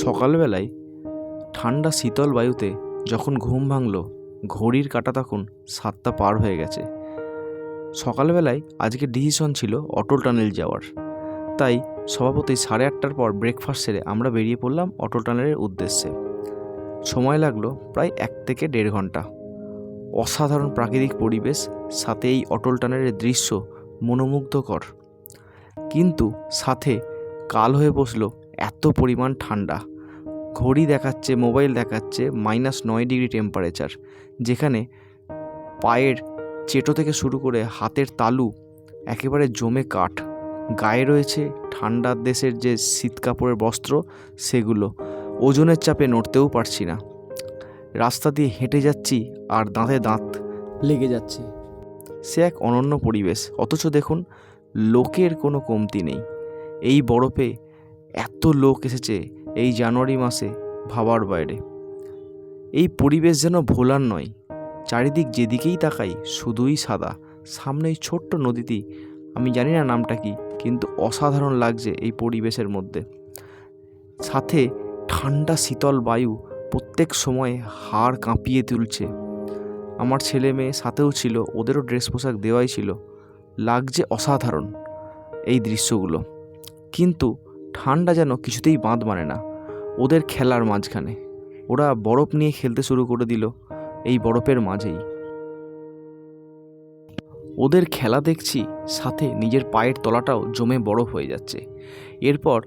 সকালবেলায় ঠান্ডা শীতল বায়ুতে যখন ঘুম ভাঙল, ঘড়ির কাঁটা তখন 7টা পার হয়ে গেছে। সকালবেলায় আজকে ডিসিশন ছিল অটল টানেল যাওয়ার, তাই স্বভাবতই 8:30টার পর ব্রেকফাস্ট সেরে আমরা বেরিয়ে পড়লাম অটল টানেলের উদ্দেশ্যে। সময় লাগলো প্রায় 1 থেকে 1.5 ঘন্টা। অসাধারণ প্রাকৃতিক পরিবেশ, সাথে এই অটল টানেলের দৃশ্য মনোমুগ্ধকর, কিন্তু সাথে কাল হয়ে বসলো এত পরিমাণ ঠান্ডা। ঘড়ি দেখাচ্ছে, মোবাইল দেখাচ্ছে -9 ডিগ্রি টেম্পারেচার, যেখানে পায়ের চেটো থেকে শুরু করে হাতের তালু একেবারে জমে কাঠ। গায়ে রয়েছে ঠান্ডার দেশের যে শীত কাপড়ের বস্ত্র, সেগুলো ওজনের চাপে নড়তেও পারছি না। রাস্তা দিয়ে হেঁটে যাচ্ছি আর দাঁতে দাঁত লেগে যাচ্ছে। সে এক অনন্য পরিবেশ, অথচ দেখুন লোকের কোনো কমতি নেই। এই বরফে এত লোক এসেছে এই জানুয়ারি মাসে, ভাবার বাইরে। এই পরিবেশ যেন ভোলার নয়। চারিদিক যেদিকেই তাকাই শুধুই সাদা। সামনে এই ছোট্ট নদীটি, আমি জানি না নামটা কি, কিন্তু অসাধারণ লাগছে এই পরিবেশের মধ্যে। সাথে ঠান্ডা শীতল বায়ু প্রত্যেক সময় হাড় কাঁপিয়ে তুলছে। আমার ছেলে মেয়ে সাথেও ছিল, ওদেরও ড্রেস পোশাক দেওয়াই ছিল। লাগছে অসাধারণ এই দৃশ্যগুলো, কিন্তু ঠান্ডা যেন কিছুতেই বাঁধ মানে না ওদের খেলার মাঝখানে। ওরা বরফ নিয়ে খেলতে শুরু করে দিল এই বরফের মাঝেই। ওদের খেলা দেখছি, সাথে নিজের পায়ের তলাটাও জমে বরফ হয়ে যাচ্ছে। এরপর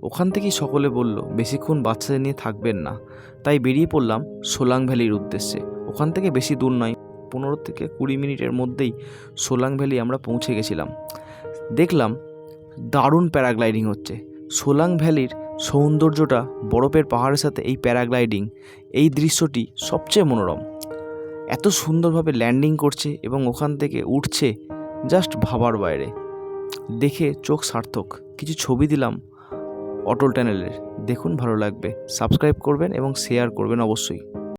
ওখান থেকেই সকলে বলল বেশিক্ষণ বাচ্চাদের নিয়ে থাকবেন না, তাই বেরিয়ে পড়লাম সোলাং ভ্যালির উদ্দেশ্যে। ওখান থেকে বেশি দূর নয়, 15 থেকে 20 মিনিটের মধ্যেই সোলাং ভ্যালি আমরা পৌঁছে গেছিলাম। দেখলাম দারুণ প্যারাগ্লাইডিং হচ্ছে। সোলাং ভ্যালির সৌন্দর্যটা, বরফের পাহাড়ের সাথে এই প্যারাগ্লাইডিং, এই দৃশ্যটি সবচেয়ে মনোরম। এত সুন্দরভাবে ল্যান্ডিং করছে এবং ওখান থেকে উঠছে, জাস্ট ভাবার বাইরে। দেখে চোখ সার্থক। কিছু ছবি দিলাম অটল টানেলের, দেখুন ভালো লাগবে। সাবস্ক্রাইব করবেন এবং শেয়ার করবেন অবশ্যই।